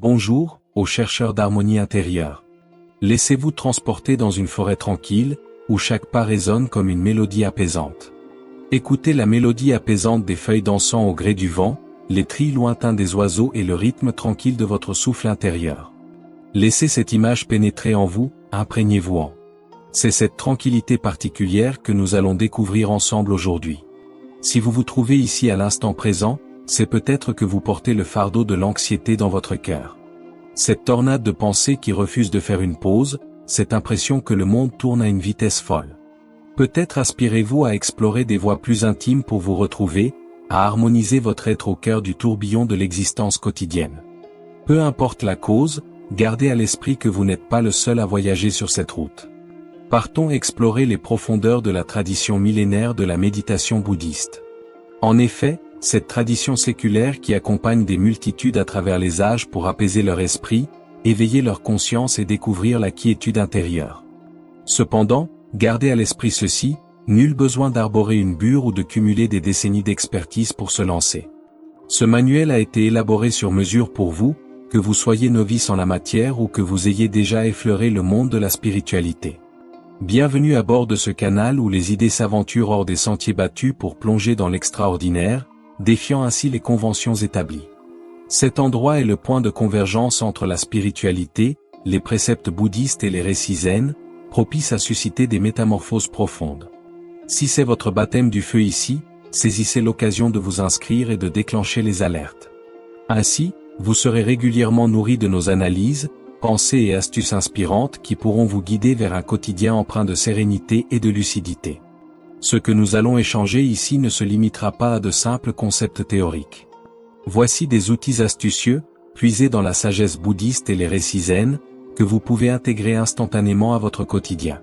Bonjour, aux chercheurs d'harmonie intérieure. Laissez-vous transporter dans une forêt tranquille, où chaque pas résonne comme une mélodie apaisante. Écoutez la mélodie apaisante des feuilles dansant au gré du vent, les trilles lointains des oiseaux et le rythme tranquille de votre souffle intérieur. Laissez cette image pénétrer en vous, imprégnez-vous-en. C'est cette tranquillité particulière que nous allons découvrir ensemble aujourd'hui. Si vous vous trouvez ici à l'instant présent, c'est peut-être que vous portez le fardeau de l'anxiété dans votre cœur. Cette tornade de pensée qui refuse de faire une pause, cette impression que le monde tourne à une vitesse folle. Peut-être aspirez-vous à explorer des voies plus intimes pour vous retrouver, à harmoniser votre être au cœur du tourbillon de l'existence quotidienne. Peu importe la cause, gardez à l'esprit que vous n'êtes pas le seul à voyager sur cette route. Partons explorer les profondeurs de la tradition millénaire de la méditation bouddhiste. En effet, cette tradition séculaire qui accompagne des multitudes à travers les âges pour apaiser leur esprit, éveiller leur conscience et découvrir la quiétude intérieure. Cependant, gardez à l'esprit ceci, nul besoin d'arborer une bure ou de cumuler des décennies d'expertise pour se lancer. Ce manuel a été élaboré sur mesure pour vous, que vous soyez novice en la matière ou que vous ayez déjà effleuré le monde de la spiritualité. Bienvenue à bord de ce canal où les idées s'aventurent hors des sentiers battus pour plonger dans l'extraordinaire, défiant ainsi les conventions établies. Cet endroit est le point de convergence entre la spiritualité, les préceptes bouddhistes et les récits zen, propice à susciter des métamorphoses profondes. Si c'est votre baptême du feu ici, saisissez l'occasion de vous inscrire et de déclencher les alertes. Ainsi, vous serez régulièrement nourri de nos analyses, pensées et astuces inspirantes qui pourront vous guider vers un quotidien empreint de sérénité et de lucidité. Ce que nous allons échanger ici ne se limitera pas à de simples concepts théoriques. Voici des outils astucieux, puisés dans la sagesse bouddhiste et les récits zen, que vous pouvez intégrer instantanément à votre quotidien.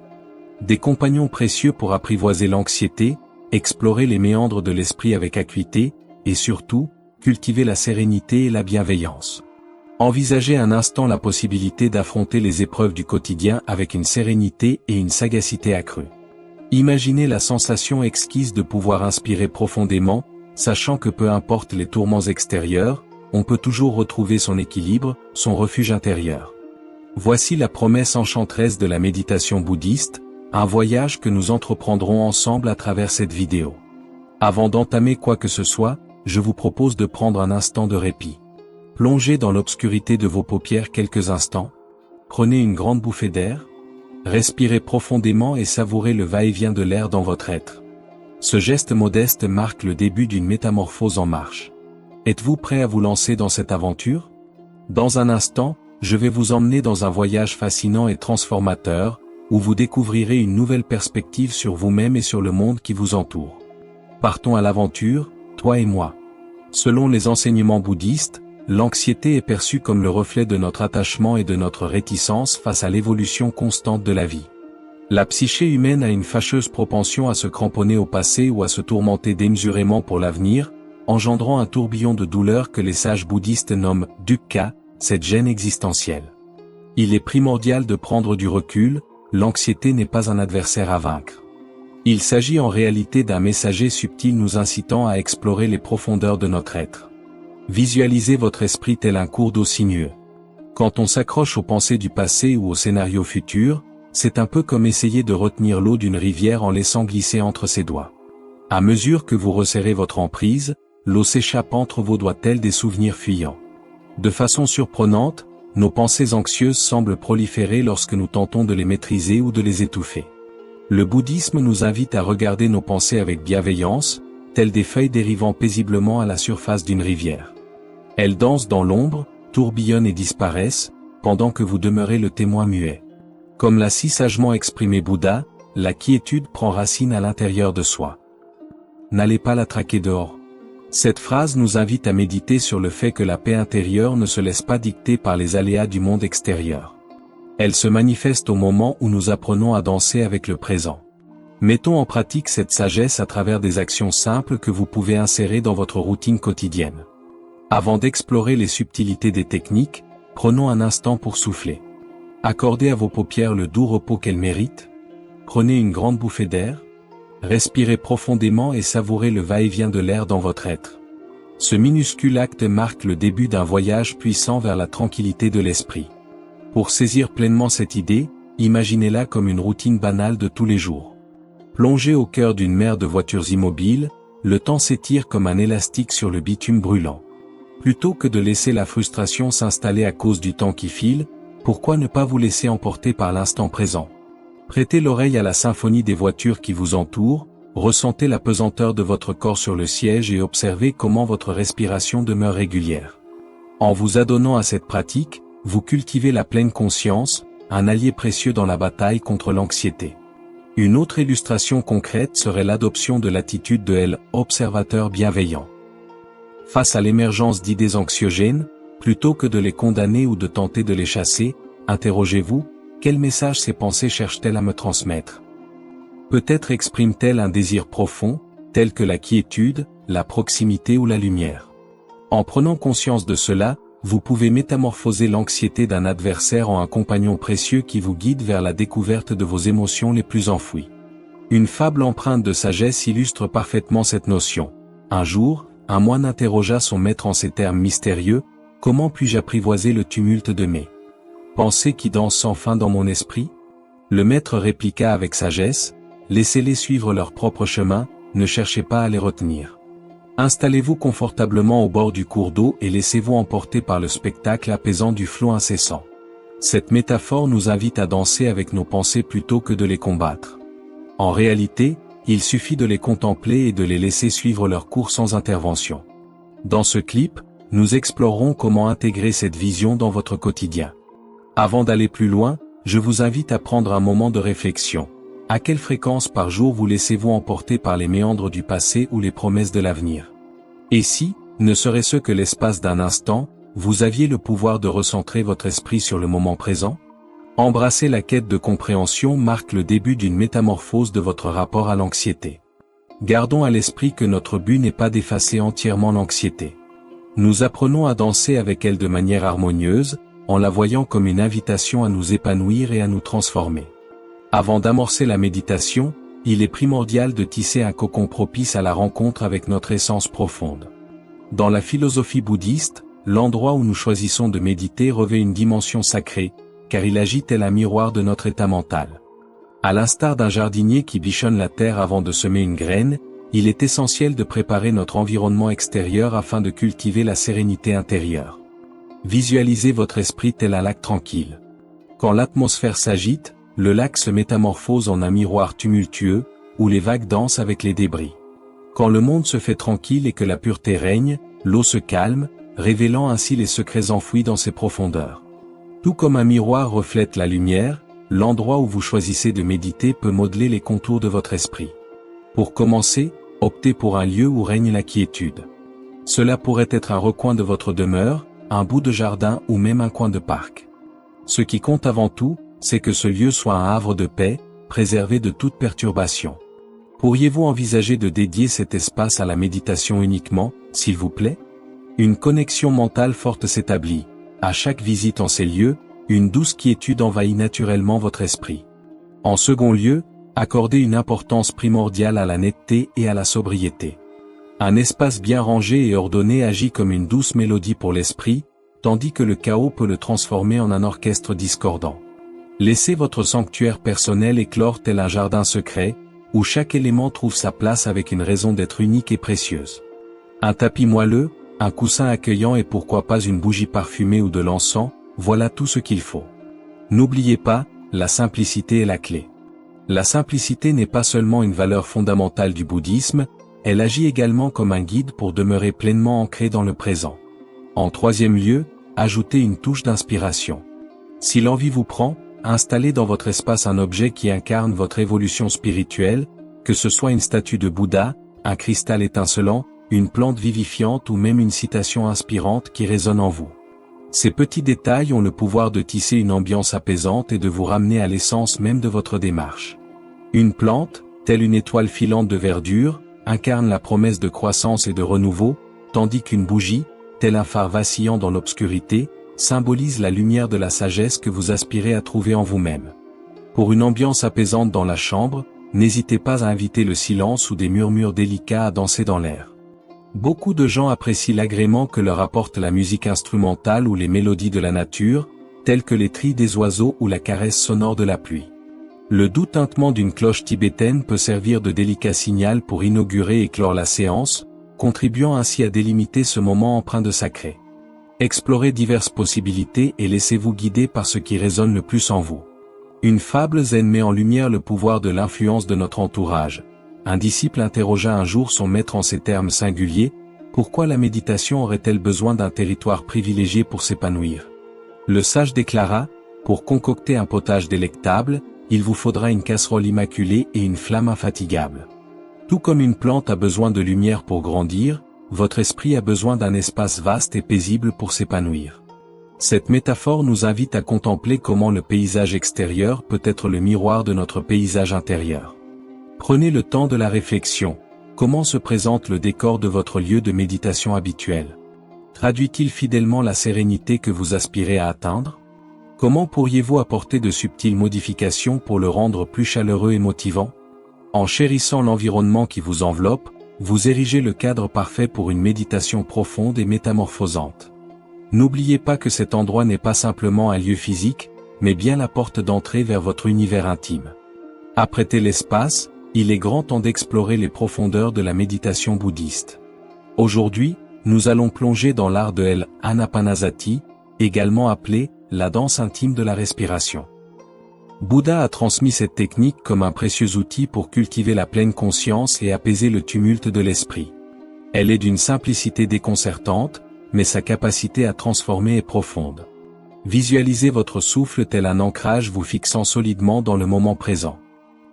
Des compagnons précieux pour apprivoiser l'anxiété, explorer les méandres de l'esprit avec acuité, et surtout, cultiver la sérénité et la bienveillance. Envisagez un instant la possibilité d'affronter les épreuves du quotidien avec une sérénité et une sagacité accrues. Imaginez la sensation exquise de pouvoir inspirer profondément, sachant que peu importe les tourments extérieurs, on peut toujours retrouver son équilibre, son refuge intérieur. Voici la promesse enchanteresse de la méditation bouddhiste, un voyage que nous entreprendrons ensemble à travers cette vidéo. Avant d'entamer quoi que ce soit, je vous propose de prendre un instant de répit. Plongez dans l'obscurité de vos paupières quelques instants. Prenez une grande bouffée d'air. Respirez profondément et savourez le va-et-vient de l'air dans votre être. Ce geste modeste marque le début d'une métamorphose en marche. Êtes-vous prêt à vous lancer dans cette aventure? Dans un instant, je vais vous emmener dans un voyage fascinant et transformateur, où vous découvrirez une nouvelle perspective sur vous-même et sur le monde qui vous entoure. Partons à l'aventure, toi et moi. Selon les enseignements bouddhistes, l'anxiété est perçue comme le reflet de notre attachement et de notre réticence face à l'évolution constante de la vie. La psyché humaine a une fâcheuse propension à se cramponner au passé ou à se tourmenter démesurément pour l'avenir, engendrant un tourbillon de douleur que les sages bouddhistes nomment dukkha, cette gêne existentielle. Il est primordial de prendre du recul, l'anxiété n'est pas un adversaire à vaincre. Il s'agit en réalité d'un messager subtil nous incitant à explorer les profondeurs de notre être. Visualisez votre esprit tel un cours d'eau sinueux. Quand on s'accroche aux pensées du passé ou aux scénarios futurs, c'est un peu comme essayer de retenir l'eau d'une rivière en laissant glisser entre ses doigts. À mesure que vous resserrez votre emprise, l'eau s'échappe entre vos doigts tels des souvenirs fuyants. De façon surprenante, nos pensées anxieuses semblent proliférer lorsque nous tentons de les maîtriser ou de les étouffer. Le bouddhisme nous invite à regarder nos pensées avec bienveillance, telles des feuilles dérivant paisiblement à la surface d'une rivière. Elles dansent dans l'ombre, tourbillonnent et disparaissent, pendant que vous demeurez le témoin muet. Comme l'a si sagement exprimé Bouddha, la quiétude prend racine à l'intérieur de soi. N'allez pas la traquer dehors. Cette phrase nous invite à méditer sur le fait que la paix intérieure ne se laisse pas dicter par les aléas du monde extérieur. Elle se manifeste au moment où nous apprenons à danser avec le présent. Mettons en pratique cette sagesse à travers des actions simples que vous pouvez insérer dans votre routine quotidienne. Avant d'explorer les subtilités des techniques, prenons un instant pour souffler. Accordez à vos paupières le doux repos qu'elles méritent. Prenez une grande bouffée d'air. Respirez profondément et savourez le va-et-vient de l'air dans votre être. Ce minuscule acte marque le début d'un voyage puissant vers la tranquillité de l'esprit. Pour saisir pleinement cette idée, imaginez-la comme une routine banale de tous les jours. Plongé au cœur d'une mer de voitures immobiles, le temps s'étire comme un élastique sur le bitume brûlant. Plutôt que de laisser la frustration s'installer à cause du temps qui file, pourquoi ne pas vous laisser emporter par l'instant présent? Prêtez l'oreille à la symphonie des voitures qui vous entourent, ressentez la pesanteur de votre corps sur le siège et observez comment votre respiration demeure régulière. En vous adonnant à cette pratique, vous cultivez la pleine conscience, un allié précieux dans la bataille contre l'anxiété. Une autre illustration concrète serait l'adoption de l'attitude de l'observateur bienveillant. Face à l'émergence d'idées anxiogènes, plutôt que de les condamner ou de tenter de les chasser, interrogez-vous, quel message ces pensées cherchent-elles à me transmettre? Peut-être expriment-elles un désir profond, tel que la quiétude, la proximité ou la lumière. En prenant conscience de cela, vous pouvez métamorphoser l'anxiété d'un adversaire en un compagnon précieux qui vous guide vers la découverte de vos émotions les plus enfouies. Une fable empreinte de sagesse illustre parfaitement cette notion. Un jour, un moine interrogea son maître en ces termes mystérieux, « Comment puis-je apprivoiser le tumulte de mes pensées qui dansent sans fin dans mon esprit ?» Le maître répliqua avec sagesse, « Laissez-les suivre leur propre chemin, ne cherchez pas à les retenir. Installez-vous confortablement au bord du cours d'eau et laissez-vous emporter par le spectacle apaisant du flot incessant. » Cette métaphore nous invite à danser avec nos pensées plutôt que de les combattre. En réalité, il suffit de les contempler et de les laisser suivre leur cours sans intervention. Dans ce clip, nous explorerons comment intégrer cette vision dans votre quotidien. Avant d'aller plus loin, je vous invite à prendre un moment de réflexion. À quelle fréquence par jour vous laissez-vous emporter par les méandres du passé ou les promesses de l'avenir? Et si, ne serait-ce que l'espace d'un instant, vous aviez le pouvoir de recentrer votre esprit sur le moment présent? Embrasser la quête de compréhension marque le début d'une métamorphose de votre rapport à l'anxiété. Gardons à l'esprit que notre but n'est pas d'effacer entièrement l'anxiété. Nous apprenons à danser avec elle de manière harmonieuse, en la voyant comme une invitation à nous épanouir et à nous transformer. Avant d'amorcer la méditation, il est primordial de tisser un cocon propice à la rencontre avec notre essence profonde. Dans la philosophie bouddhiste, l'endroit où nous choisissons de méditer revêt une dimension sacrée, car il agit tel un miroir de notre état mental. À l'instar d'un jardinier qui bichonne la terre avant de semer une graine, il est essentiel de préparer notre environnement extérieur afin de cultiver la sérénité intérieure. Visualisez votre esprit tel un lac tranquille. Quand l'atmosphère s'agite, le lac se métamorphose en un miroir tumultueux, où les vagues dansent avec les débris. Quand le monde se fait tranquille et que la pureté règne, l'eau se calme, révélant ainsi les secrets enfouis dans ses profondeurs. Tout comme un miroir reflète la lumière, l'endroit où vous choisissez de méditer peut modeler les contours de votre esprit. Pour commencer, optez pour un lieu où règne la quiétude. Cela pourrait être un recoin de votre demeure, un bout de jardin ou même un coin de parc. Ce qui compte avant tout, c'est que ce lieu soit un havre de paix, préservé de toute perturbation. Pourriez-vous envisager de dédier cet espace à la méditation uniquement, s'il vous plaît? Une connexion mentale forte s'établit. À chaque visite en ces lieux, une douce quiétude envahit naturellement votre esprit. En second lieu, accordez une importance primordiale à la netteté et à la sobriété. Un espace bien rangé et ordonné agit comme une douce mélodie pour l'esprit, tandis que le chaos peut le transformer en un orchestre discordant. Laissez votre sanctuaire personnel éclore tel un jardin secret, où chaque élément trouve sa place avec une raison d'être unique et précieuse. Un tapis moelleux, un coussin accueillant et pourquoi pas une bougie parfumée ou de l'encens, voilà tout ce qu'il faut. N'oubliez pas, la simplicité est la clé. La simplicité n'est pas seulement une valeur fondamentale du bouddhisme, elle agit également comme un guide pour demeurer pleinement ancré dans le présent. En troisième lieu, ajoutez une touche d'inspiration. Si l'envie vous prend, installez dans votre espace un objet qui incarne votre évolution spirituelle, que ce soit une statue de Bouddha, un cristal étincelant, une plante vivifiante ou même une citation inspirante qui résonne en vous. Ces petits détails ont le pouvoir de tisser une ambiance apaisante et de vous ramener à l'essence même de votre démarche. Une plante, telle une étoile filante de verdure, incarne la promesse de croissance et de renouveau, tandis qu'une bougie, tel un phare vacillant dans l'obscurité, symbolise la lumière de la sagesse que vous aspirez à trouver en vous-même. Pour une ambiance apaisante dans la chambre, n'hésitez pas à inviter le silence ou des murmures délicats à danser dans l'air. Beaucoup de gens apprécient l'agrément que leur apporte la musique instrumentale ou les mélodies de la nature, telles que les trilles des oiseaux ou la caresse sonore de la pluie. Le doux tintement d'une cloche tibétaine peut servir de délicat signal pour inaugurer et clore la séance, contribuant ainsi à délimiter ce moment empreint de sacré. Explorez diverses possibilités et laissez-vous guider par ce qui résonne le plus en vous. Une fable zen met en lumière le pouvoir de l'influence de notre entourage. Un disciple interrogea un jour son maître en ces termes singuliers: pourquoi la méditation aurait-elle besoin d'un territoire privilégié pour s'épanouir? Le sage déclara: pour concocter un potage délectable, il vous faudra une casserole immaculée et une flamme infatigable. Tout comme une plante a besoin de lumière pour grandir, votre esprit a besoin d'un espace vaste et paisible pour s'épanouir. Cette métaphore nous invite à contempler comment le paysage extérieur peut être le miroir de notre paysage intérieur. Prenez le temps de la réflexion. Comment se présente le décor de votre lieu de méditation habituel? Traduit-il fidèlement la sérénité que vous aspirez à atteindre? Comment pourriez-vous apporter de subtiles modifications pour le rendre plus chaleureux et motivant? En chérissant l'environnement qui vous enveloppe, vous érigez le cadre parfait pour une méditation profonde et métamorphosante. N'oubliez pas que cet endroit n'est pas simplement un lieu physique, mais bien la porte d'entrée vers votre univers intime. Apprêtez l'espace, il est grand temps d'explorer les profondeurs de la méditation bouddhiste. Aujourd'hui, nous allons plonger dans l'art de l'Anapanasati, également appelé la danse intime de la respiration. Bouddha a transmis cette technique comme un précieux outil pour cultiver la pleine conscience et apaiser le tumulte de l'esprit. Elle est d'une simplicité déconcertante, mais sa capacité à transformer est profonde. Visualisez votre souffle tel un ancrage vous fixant solidement dans le moment présent.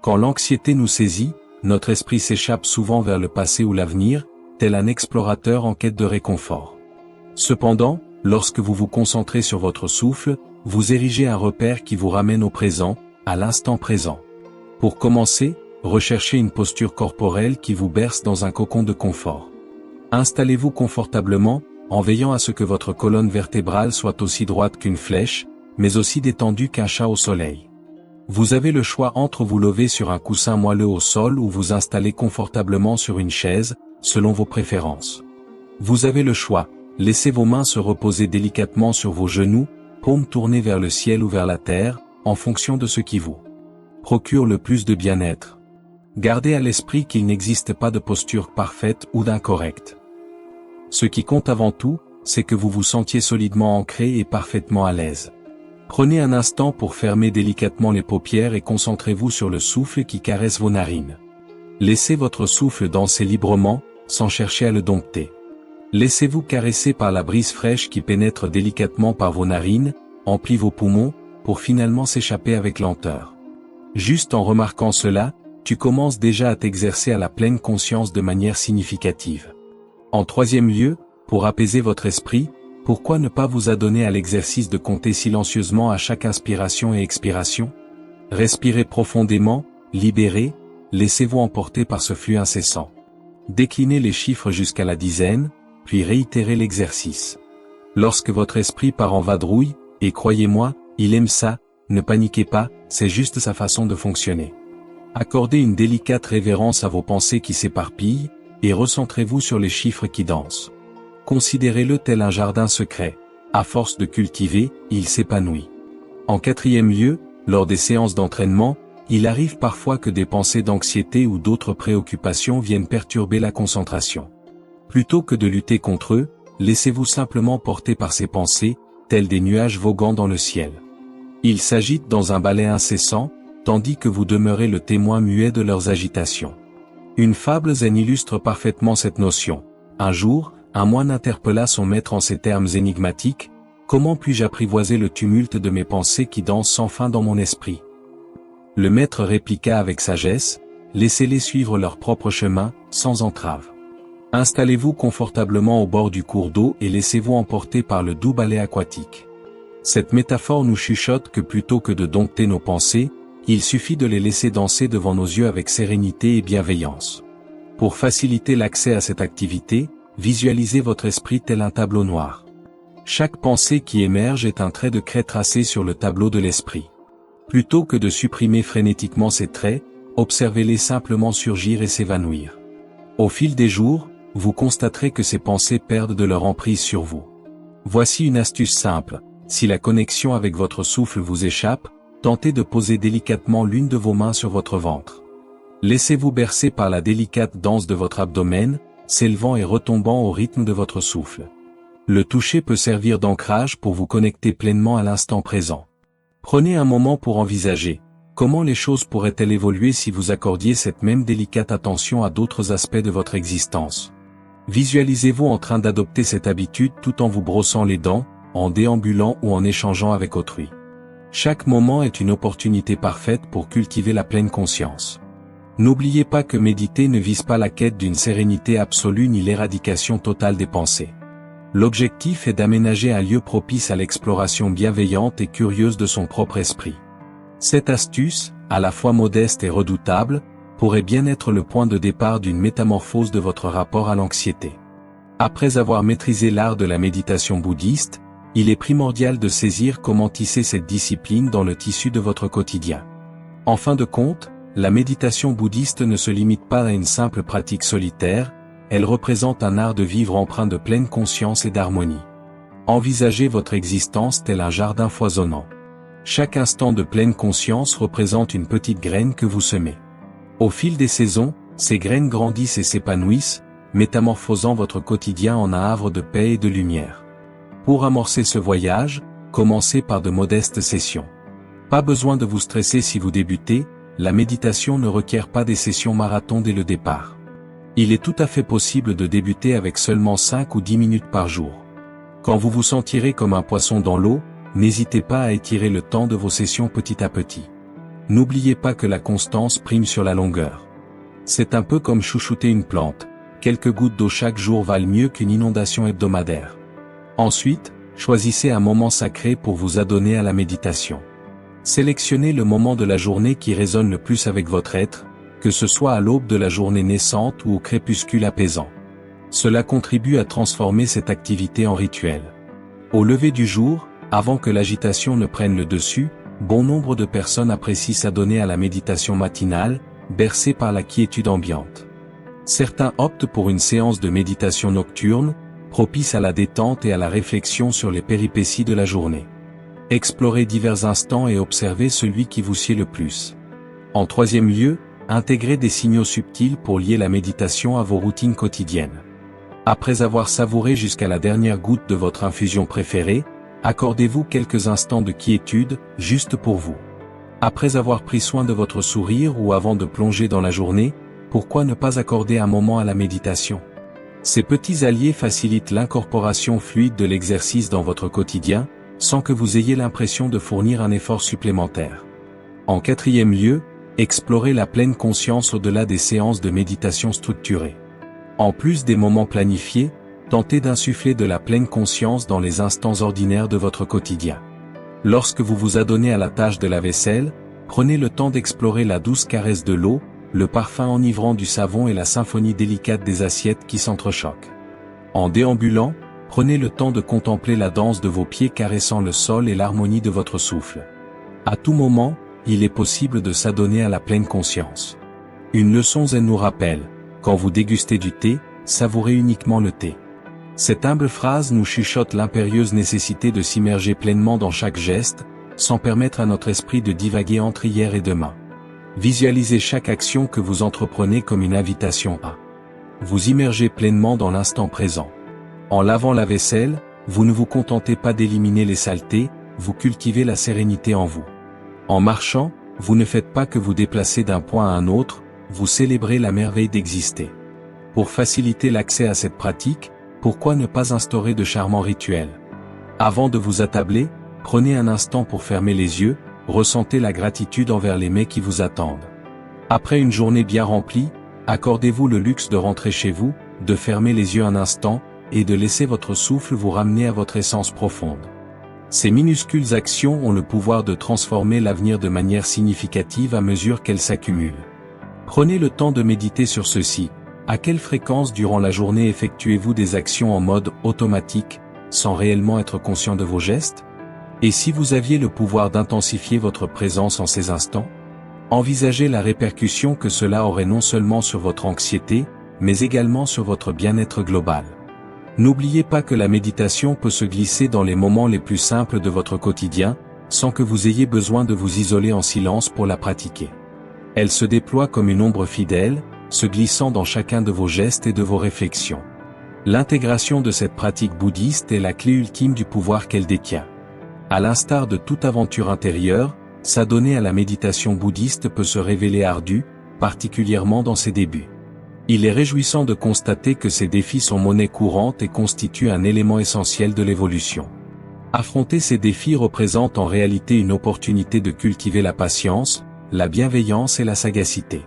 Quand l'anxiété nous saisit, notre esprit s'échappe souvent vers le passé ou l'avenir, tel un explorateur en quête de réconfort. Cependant, lorsque vous vous concentrez sur votre souffle, vous érigez un repère qui vous ramène au présent, à l'instant présent. Pour commencer, recherchez une posture corporelle qui vous berce dans un cocon de confort. Installez-vous confortablement, en veillant à ce que votre colonne vertébrale soit aussi droite qu'une flèche, mais aussi détendue qu'un chat au soleil. Vous avez le choix entre vous lever sur un coussin moelleux au sol ou vous installer confortablement sur une chaise, selon vos préférences. Vous avez le choix, laissez vos mains se reposer délicatement sur vos genoux, paumes tournées vers le ciel ou vers la terre, en fonction de ce qui vous procure le plus de bien-être. Gardez à l'esprit qu'il n'existe pas de posture parfaite ou d'incorrecte. Ce qui compte avant tout, c'est que vous vous sentiez solidement ancré et parfaitement à l'aise. Prenez un instant pour fermer délicatement les paupières et concentrez-vous sur le souffle qui caresse vos narines. Laissez votre souffle danser librement, sans chercher à le dompter. Laissez-vous caresser par la brise fraîche qui pénètre délicatement par vos narines, emplit vos poumons, pour finalement s'échapper avec lenteur. Juste en remarquant cela, tu commences déjà à t'exercer à la pleine conscience de manière significative. En troisième lieu, pour apaiser votre esprit, pourquoi ne pas vous adonner à l'exercice de compter silencieusement à chaque inspiration et expiration? Respirez profondément, libérez, laissez-vous emporter par ce flux incessant. Déclinez les chiffres jusqu'à la dizaine, puis réitérez l'exercice. Lorsque votre esprit part en vadrouille, et croyez-moi, il aime ça, ne paniquez pas, c'est juste sa façon de fonctionner. Accordez une délicate révérence à vos pensées qui s'éparpillent, et recentrez-vous sur les chiffres qui dansent. Considérez-le tel un jardin secret. À force de cultiver, il s'épanouit. En quatrième lieu, lors des séances d'entraînement, il arrive parfois que des pensées d'anxiété ou d'autres préoccupations viennent perturber la concentration. Plutôt que de lutter contre eux, laissez-vous simplement porter par ces pensées, tels des nuages voguant dans le ciel. Ils s'agitent dans un balai incessant, tandis que vous demeurez le témoin muet de leurs agitations. Une fable zen illustre parfaitement cette notion. Un jour, un moine interpella son maître en ces termes énigmatiques: « Comment puis-je apprivoiser le tumulte de mes pensées qui dansent sans fin dans mon esprit ?» Le maître répliqua avec sagesse: « Laissez-les suivre leur propre chemin, sans entrave. Installez-vous confortablement au bord du cours d'eau et laissez-vous emporter par le doux balai aquatique. » Cette métaphore nous chuchote que plutôt que de dompter nos pensées, il suffit de les laisser danser devant nos yeux avec sérénité et bienveillance. Pour faciliter l'accès à cette activité, visualisez votre esprit tel un tableau noir. Chaque pensée qui émerge est un trait de craie tracé sur le tableau de l'esprit. Plutôt que de supprimer frénétiquement ces traits, observez-les simplement surgir et s'évanouir. Au fil des jours, vous constaterez que ces pensées perdent de leur emprise sur vous. Voici une astuce simple: si la connexion avec votre souffle vous échappe, tentez de poser délicatement l'une de vos mains sur votre ventre. Laissez-vous bercer par la délicate danse de votre abdomen, s'élevant et retombant au rythme de votre souffle. Le toucher peut servir d'ancrage pour vous connecter pleinement à l'instant présent. Prenez un moment pour envisager comment les choses pourraient-elles évoluer si vous accordiez cette même délicate attention à d'autres aspects de votre existence. Visualisez-vous en train d'adopter cette habitude tout en vous brossant les dents, en déambulant ou en échangeant avec autrui. Chaque moment est une opportunité parfaite pour cultiver la pleine conscience. N'oubliez pas que méditer ne vise pas la quête d'une sérénité absolue ni l'éradication totale des pensées. L'objectif est d'aménager un lieu propice à l'exploration bienveillante et curieuse de son propre esprit. Cette astuce, à la fois modeste et redoutable, pourrait bien être le point de départ d'une métamorphose de votre rapport à l'anxiété. Après avoir maîtrisé l'art de la méditation bouddhiste, il est primordial de saisir comment tisser cette discipline dans le tissu de votre quotidien. En fin de compte, la méditation bouddhiste ne se limite pas à une simple pratique solitaire, elle représente un art de vivre empreint de pleine conscience et d'harmonie. Envisagez votre existence tel un jardin foisonnant. Chaque instant de pleine conscience représente une petite graine que vous semez. Au fil des saisons, ces graines grandissent et s'épanouissent, métamorphosant votre quotidien en un havre de paix et de lumière. Pour amorcer ce voyage, commencez par de modestes sessions. Pas besoin de vous stresser si vous débutez, la méditation ne requiert pas des sessions marathon dès le départ. Il est tout à fait possible de débuter avec seulement 5 ou 10 minutes par jour. Quand vous vous sentirez comme un poisson dans l'eau, n'hésitez pas à étirer le temps de vos sessions petit à petit. N'oubliez pas que la constance prime sur la longueur. C'est un peu comme chouchouter une plante, quelques gouttes d'eau chaque jour valent mieux qu'une inondation hebdomadaire. Ensuite, choisissez un moment sacré pour vous adonner à la méditation. Sélectionnez le moment de la journée qui résonne le plus avec votre être, que ce soit à l'aube de la journée naissante ou au crépuscule apaisant. Cela contribue à transformer cette activité en rituel. Au lever du jour, avant que l'agitation ne prenne le dessus, bon nombre de personnes apprécient s'adonner à la méditation matinale, bercée par la quiétude ambiante. Certains optent pour une séance de méditation nocturne, propice à la détente et à la réflexion sur les péripéties de la journée. Explorez divers instants et observez celui qui vous sied le plus. En troisième lieu, intégrez des signaux subtils pour lier la méditation à vos routines quotidiennes. Après avoir savouré jusqu'à la dernière goutte de votre infusion préférée, accordez-vous quelques instants de quiétude, juste pour vous. Après avoir pris soin de votre sourire ou avant de plonger dans la journée, pourquoi ne pas accorder un moment à la méditation? Ces petits alliés facilitent l'incorporation fluide de l'exercice dans votre quotidien, sans que vous ayez l'impression de fournir un effort supplémentaire. En quatrième lieu, explorez la pleine conscience au-delà des séances de méditation structurées. En plus des moments planifiés, tentez d'insuffler de la pleine conscience dans les instants ordinaires de votre quotidien. Lorsque vous vous adonnez à la tâche de la vaisselle, prenez le temps d'explorer la douce caresse de l'eau, le parfum enivrant du savon et la symphonie délicate des assiettes qui s'entrechoquent. En déambulant, prenez le temps de contempler la danse de vos pieds caressant le sol et l'harmonie de votre souffle. À tout moment, il est possible de s'adonner à la pleine conscience. Une leçon zen nous rappelle: quand vous dégustez du thé, savourez uniquement le thé. Cette humble phrase nous chuchote l'impérieuse nécessité de s'immerger pleinement dans chaque geste, sans permettre à notre esprit de divaguer entre hier et demain. Visualisez chaque action que vous entreprenez comme une invitation à vous immerger pleinement dans l'instant présent. En lavant la vaisselle, vous ne vous contentez pas d'éliminer les saletés, vous cultivez la sérénité en vous. En marchant, vous ne faites pas que vous déplacer d'un point à un autre, vous célébrez la merveille d'exister. Pour faciliter l'accès à cette pratique, pourquoi ne pas instaurer de charmants rituels? Avant de vous attabler, prenez un instant pour fermer les yeux, ressentez la gratitude envers les mets qui vous attendent. Après une journée bien remplie, accordez-vous le luxe de rentrer chez vous, de fermer les yeux un instant, et de laisser votre souffle vous ramener à votre essence profonde. Ces minuscules actions ont le pouvoir de transformer l'avenir de manière significative à mesure qu'elles s'accumulent. Prenez le temps de méditer sur ceci. À quelle fréquence durant la journée effectuez-vous des actions en mode automatique, sans réellement être conscient de vos gestes? Et si vous aviez le pouvoir d'intensifier votre présence en ces instants? Envisagez la répercussion que cela aurait non seulement sur votre anxiété, mais également sur votre bien-être global. N'oubliez pas que la méditation peut se glisser dans les moments les plus simples de votre quotidien, sans que vous ayez besoin de vous isoler en silence pour la pratiquer. Elle se déploie comme une ombre fidèle, se glissant dans chacun de vos gestes et de vos réflexions. L'intégration de cette pratique bouddhiste est la clé ultime du pouvoir qu'elle détient. À l'instar de toute aventure intérieure, s'adonner à la méditation bouddhiste peut se révéler ardu, particulièrement dans ses débuts. Il est réjouissant de constater que ces défis sont monnaie courante et constituent un élément essentiel de l'évolution. Affronter ces défis représente en réalité une opportunité de cultiver la patience, la bienveillance et la sagacité.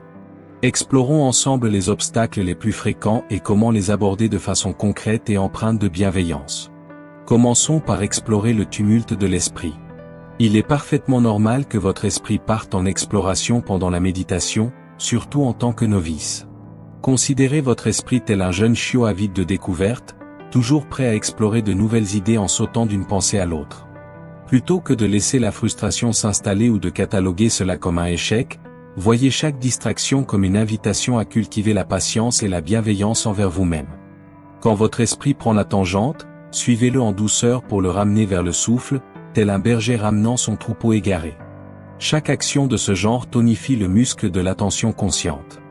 Explorons ensemble les obstacles les plus fréquents et comment les aborder de façon concrète et empreinte de bienveillance. Commençons par explorer le tumulte de l'esprit. Il est parfaitement normal que votre esprit parte en exploration pendant la méditation, surtout en tant que novice. Considérez votre esprit tel un jeune chiot avide de découvertes, toujours prêt à explorer de nouvelles idées en sautant d'une pensée à l'autre. Plutôt que de laisser la frustration s'installer ou de cataloguer cela comme un échec, voyez chaque distraction comme une invitation à cultiver la patience et la bienveillance envers vous-même. Quand votre esprit prend la tangente, suivez-le en douceur pour le ramener vers le souffle, tel un berger ramenant son troupeau égaré. Chaque action de ce genre tonifie le muscle de l'attention consciente.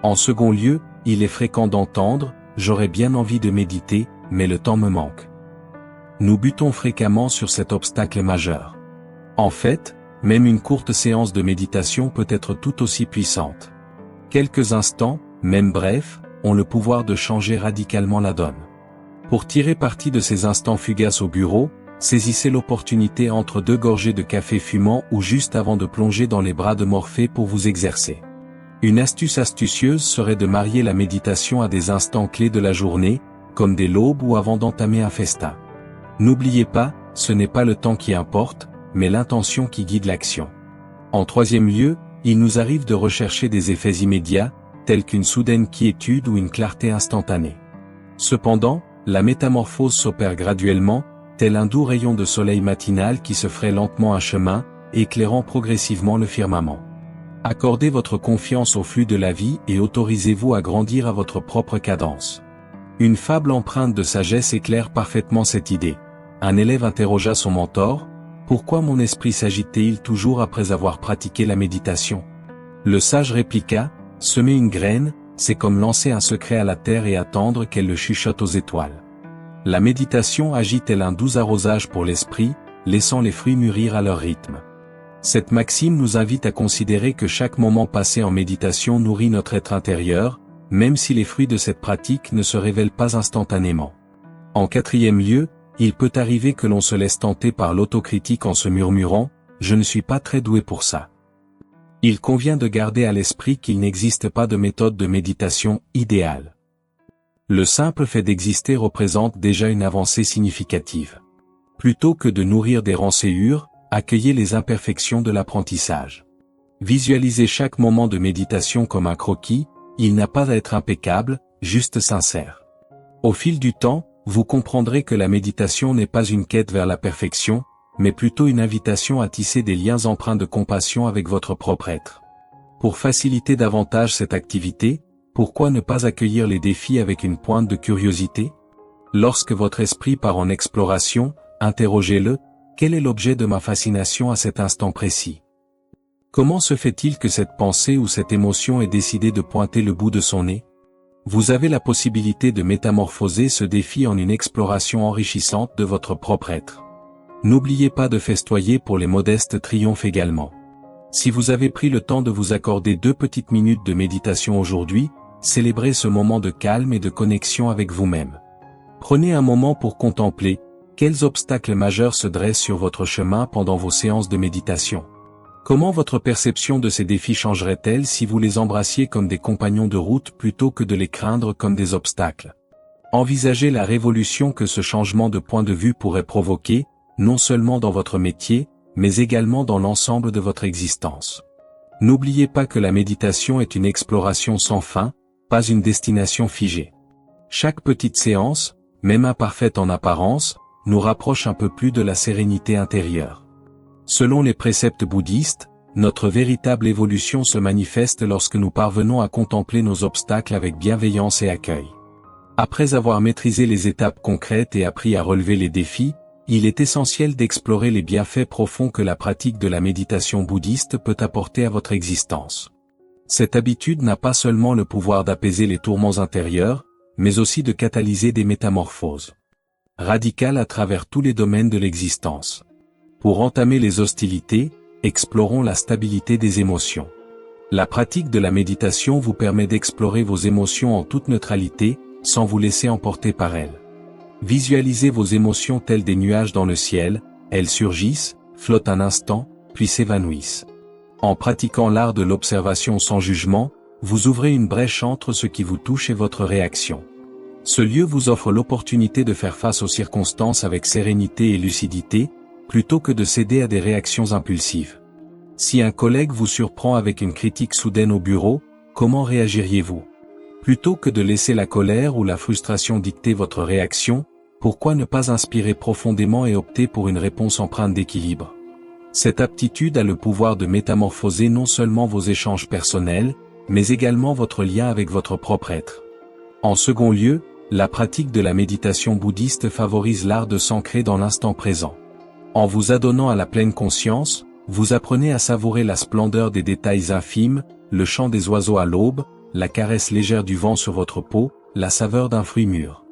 En second lieu, il est fréquent d'entendre « j'aurais bien envie de méditer, mais le temps me manque ». Nous butons fréquemment sur cet obstacle majeur. En fait, même une courte séance de méditation peut être tout aussi puissante. Quelques instants, même brefs, ont le pouvoir de changer radicalement la donne. Pour tirer parti de ces instants fugaces au bureau, saisissez l'opportunité entre deux gorgées de café fumant ou juste avant de plonger dans les bras de Morphée pour vous exercer. Une astuce astucieuse serait de marier la méditation à des instants clés de la journée, comme dès l'aube ou avant d'entamer un festin. N'oubliez pas, ce n'est pas le temps qui importe, mais l'intention qui guide l'action. En troisième lieu, il nous arrive de rechercher des effets immédiats, tels qu'une soudaine quiétude ou une clarté instantanée. Cependant, la métamorphose s'opère graduellement, tel un doux rayon de soleil matinal qui se ferait lentement un chemin, éclairant progressivement le firmament. Accordez votre confiance au flux de la vie et autorisez-vous à grandir à votre propre cadence. Une fable empreinte de sagesse éclaire parfaitement cette idée. Un élève interrogea son mentor, « Pourquoi mon esprit s'agite-t-il toujours après avoir pratiqué la méditation ?» Le sage répliqua, « Semer une graine, c'est comme lancer un secret à la terre et attendre qu'elle le chuchote aux étoiles. » La méditation agit tel un doux arrosage pour l'esprit, laissant les fruits mûrir à leur rythme. Cette maxime nous invite à considérer que chaque moment passé en méditation nourrit notre être intérieur, même si les fruits de cette pratique ne se révèlent pas instantanément. En quatrième lieu, il peut arriver que l'on se laisse tenter par l'autocritique en se murmurant « je ne suis pas très doué pour ça ». Il convient de garder à l'esprit qu'il n'existe pas de méthode de méditation idéale. Le simple fait d'exister représente déjà une avancée significative. Plutôt que de nourrir des renséures, accueillez les imperfections de l'apprentissage. Visualisez chaque moment de méditation comme un croquis, il n'a pas à être impeccable, juste sincère. Au fil du temps, vous comprendrez que la méditation n'est pas une quête vers la perfection, mais plutôt une invitation à tisser des liens empreints de compassion avec votre propre être. Pour faciliter davantage cette activité, pourquoi ne pas accueillir les défis avec une pointe de curiosité? Lorsque votre esprit part en exploration, interrogez-le, quel est l'objet de ma fascination à cet instant précis? Comment se fait-il que cette pensée ou cette émotion ait décidé de pointer le bout de son nez? Vous avez la possibilité de métamorphoser ce défi en une exploration enrichissante de votre propre être. N'oubliez pas de festoyer pour les modestes triomphes également. Si vous avez pris le temps de vous accorder 2 petites minutes de méditation aujourd'hui, célébrez ce moment de calme et de connexion avec vous-même. Prenez un moment pour contempler, quels obstacles majeurs se dressent sur votre chemin pendant vos séances de méditation. Comment votre perception de ces défis changerait-elle si vous les embrassiez comme des compagnons de route plutôt que de les craindre comme des obstacles? Envisagez la révolution que ce changement de point de vue pourrait provoquer, non seulement dans votre métier, mais également dans l'ensemble de votre existence. N'oubliez pas que la méditation est une exploration sans fin, pas une destination figée. Chaque petite séance, même imparfaite en apparence, nous rapproche un peu plus de la sérénité intérieure. Selon les préceptes bouddhistes, Notre véritable évolution se manifeste lorsque nous parvenons à contempler nos obstacles avec bienveillance et accueil. Après avoir maîtrisé les étapes concrètes et appris à relever les défis, il est essentiel d'explorer les bienfaits profonds que la pratique de la méditation bouddhiste peut apporter à votre existence. Cette habitude n'a pas seulement le pouvoir d'apaiser les tourments intérieurs, mais aussi de catalyser des métamorphoses radicales à travers tous les domaines de l'existence. Pour entamer les hostilités, explorons la stabilité des émotions. La pratique de la méditation vous permet d'explorer vos émotions en toute neutralité, sans vous laisser emporter par elles. Visualisez vos émotions telles des nuages dans le ciel, elles surgissent, flottent un instant, puis s'évanouissent. En pratiquant l'art de l'observation sans jugement, vous ouvrez une brèche entre ce qui vous touche et votre réaction. Ce lieu vous offre l'opportunité de faire face aux circonstances avec sérénité et lucidité, plutôt que de céder à des réactions impulsives. Si un collègue vous surprend avec une critique soudaine au bureau, comment réagiriez-vous? Plutôt que de laisser la colère ou la frustration dicter votre réaction, pourquoi ne pas inspirer profondément et opter pour une réponse empreinte d'équilibre? Cette aptitude a le pouvoir de métamorphoser non seulement vos échanges personnels, mais également votre lien avec votre propre être. En second lieu, la pratique de la méditation bouddhiste favorise l'art de s'ancrer dans l'instant présent. En vous adonnant à la pleine conscience, vous apprenez à savourer la splendeur des détails infimes, le chant des oiseaux à l'aube, la caresse légère du vent sur votre peau, la saveur d'un fruit mûr.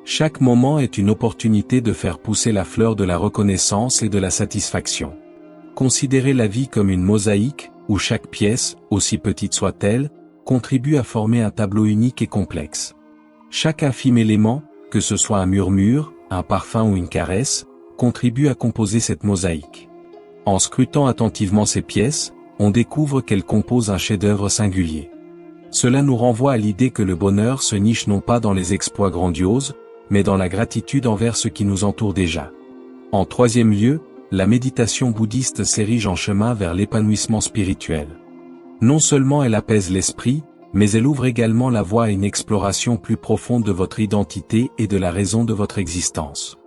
Chaque moment est une opportunité de faire pousser la fleur de la reconnaissance et de la satisfaction. Considérez la vie comme une mosaïque, où chaque pièce, aussi petite soit-elle, contribue à former un tableau unique et complexe. Chaque infime élément, que ce soit un murmure, un parfum ou une caresse, contribue à composer cette mosaïque. En scrutant attentivement ces pièces, on découvre qu'elles composent un chef-d'œuvre singulier. Cela nous renvoie à l'idée que le bonheur se niche non pas dans les exploits grandioses, mais dans la gratitude envers ce qui nous entoure déjà. En troisième lieu, la méditation bouddhiste s'érige en chemin vers l'épanouissement spirituel. Non seulement elle apaise l'esprit, mais elle ouvre également la voie à une exploration plus profonde de votre identité et de la raison de votre existence.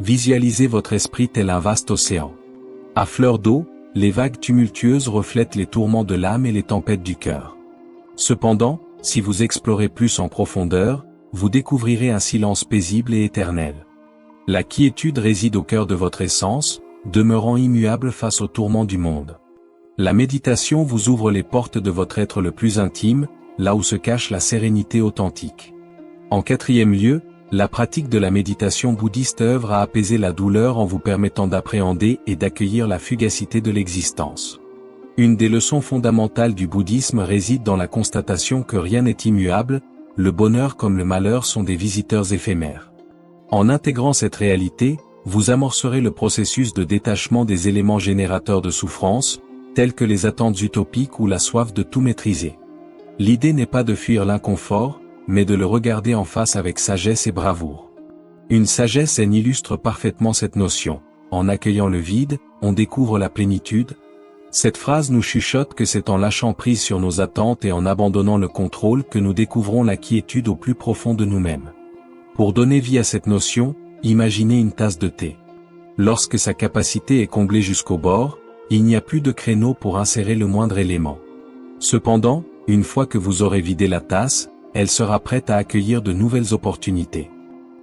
Visualisez votre esprit tel un vaste océan. À fleur d'eau, les vagues tumultueuses reflètent les tourments de l'âme et les tempêtes du cœur. Cependant, si vous explorez plus en profondeur, vous découvrirez un silence paisible et éternel. La quiétude réside au cœur de votre essence, demeurant immuable face aux tourments du monde. La méditation vous ouvre les portes de votre être le plus intime, là où se cache la sérénité authentique. En quatrième lieu, la pratique de la méditation bouddhiste œuvre à apaiser la douleur en vous permettant d'appréhender et d'accueillir la fugacité de l'existence. Une des leçons fondamentales du bouddhisme réside dans la constatation que rien n'est immuable, le bonheur comme le malheur sont des visiteurs éphémères. En intégrant cette réalité, vous amorcerez le processus de détachement des éléments générateurs de souffrance, tels que les attentes utopiques ou la soif de tout maîtriser. L'idée n'est pas de fuir l'inconfort, mais de le regarder en face avec sagesse et bravoure. Une sagesse saine illustre parfaitement cette notion. En accueillant le vide, on découvre la plénitude. Cette phrase nous chuchote que c'est en lâchant prise sur nos attentes et en abandonnant le contrôle que nous découvrons la quiétude au plus profond de nous-mêmes. Pour donner vie à cette notion, imaginez une tasse de thé. Lorsque sa capacité est comblée jusqu'au bord, il n'y a plus de créneau pour insérer le moindre élément. Cependant, une fois que vous aurez vidé la tasse, elle sera prête à accueillir de nouvelles opportunités.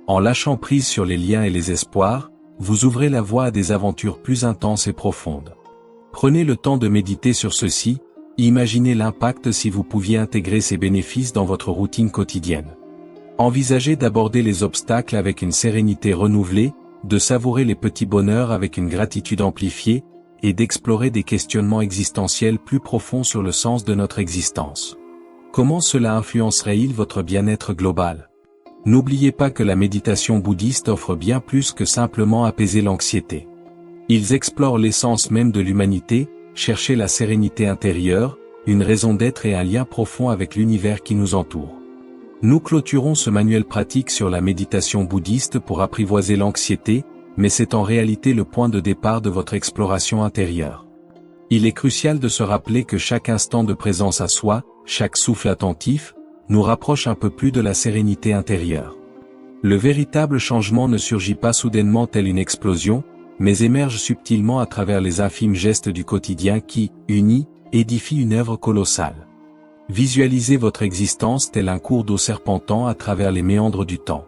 En lâchant prise sur les liens et les espoirs, vous ouvrez la voie à des aventures plus intenses et profondes. Prenez le temps de méditer sur ceci, imaginez l'impact si vous pouviez intégrer ces bénéfices dans votre routine quotidienne. Envisagez d'aborder les obstacles avec une sérénité renouvelée, de savourer les petits bonheurs avec une gratitude amplifiée, et d'explorer des questionnements existentiels plus profonds sur le sens de notre existence. Comment cela influencerait-il votre bien-être global? N'oubliez pas que la méditation bouddhiste offre bien plus que simplement apaiser l'anxiété. Ils explorent l'essence même de l'humanité, chercher la sérénité intérieure, une raison d'être et un lien profond avec l'univers qui nous entoure. Nous clôturons ce manuel pratique sur la méditation bouddhiste pour apprivoiser l'anxiété, mais c'est en réalité le point de départ de votre exploration intérieure. Il est crucial de se rappeler que chaque instant de présence à soi, chaque souffle attentif, nous rapproche un peu plus de la sérénité intérieure. Le véritable changement ne surgit pas soudainement telle une explosion, mais émerge subtilement à travers les infimes gestes du quotidien qui, unis, édifient une œuvre colossale. Visualisez votre existence tel un cours d'eau serpentant à travers les méandres du temps.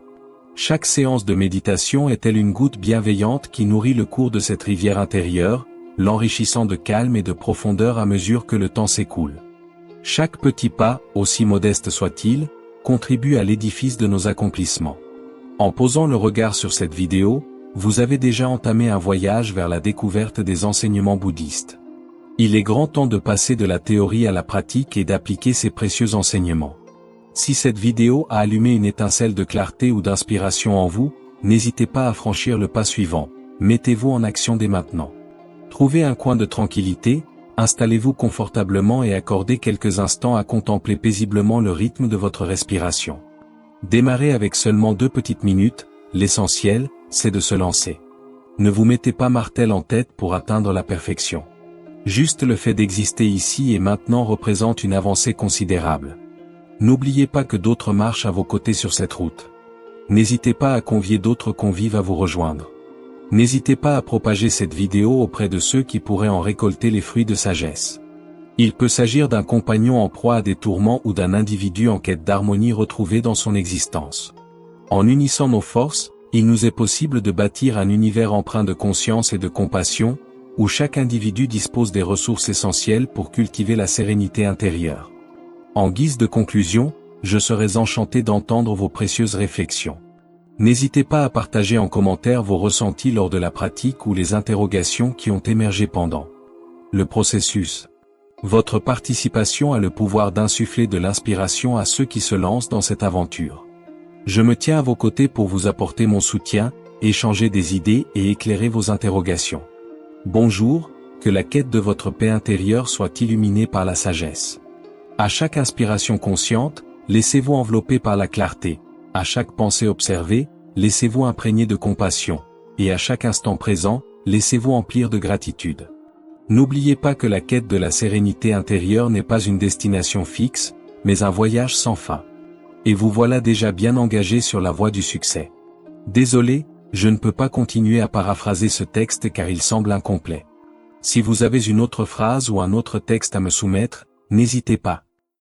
Chaque séance de méditation est telle une goutte bienveillante qui nourrit le cours de cette rivière intérieure, l'enrichissant de calme et de profondeur à mesure que le temps s'écoule. Chaque petit pas, aussi modeste soit-il, contribue à l'édifice de nos accomplissements. En posant le regard sur cette vidéo, vous avez déjà entamé un voyage vers la découverte des enseignements bouddhistes. Il est grand temps de passer de la théorie à la pratique et d'appliquer ces précieux enseignements. Si cette vidéo a allumé une étincelle de clarté ou d'inspiration en vous, n'hésitez pas à franchir le pas suivant, mettez-vous en action dès maintenant. Trouvez un coin de tranquillité, installez-vous confortablement et accordez quelques instants à contempler paisiblement le rythme de votre respiration. Démarrez avec seulement 2 petites minutes, l'essentiel, c'est de se lancer. Ne vous mettez pas martel en tête pour atteindre la perfection. Juste le fait d'exister ici et maintenant représente une avancée considérable. N'oubliez pas que d'autres marchent à vos côtés sur cette route. N'hésitez pas à convier d'autres convives à vous rejoindre. N'hésitez pas à propager cette vidéo auprès de ceux qui pourraient en récolter les fruits de sagesse. Il peut s'agir d'un compagnon en proie à des tourments ou d'un individu en quête d'harmonie retrouvée dans son existence. En unissant nos forces, il nous est possible de bâtir un univers empreint de conscience et de compassion, où chaque individu dispose des ressources essentielles pour cultiver la sérénité intérieure. En guise de conclusion, je serais enchanté d'entendre vos précieuses réflexions. N'hésitez pas à partager en commentaire vos ressentis lors de la pratique ou les interrogations qui ont émergé pendant le processus. Votre participation a le pouvoir d'insuffler de l'inspiration à ceux qui se lancent dans cette aventure. Je me tiens à vos côtés pour vous apporter mon soutien, échanger des idées et éclairer vos interrogations. Bonjour, que la quête de votre paix intérieure soit illuminée par la sagesse. À chaque inspiration consciente, laissez-vous envelopper par la clarté. À chaque pensée observée, laissez-vous imprégner de compassion. Et à chaque instant présent, laissez-vous emplir de gratitude. N'oubliez pas que la quête de la sérénité intérieure n'est pas une destination fixe, mais un voyage sans fin. Et vous voilà déjà bien engagé sur la voie du succès. Désolé, je ne peux pas continuer à paraphraser ce texte car il semble incomplet. Si vous avez une autre phrase ou un autre texte à me soumettre, n'hésitez pas.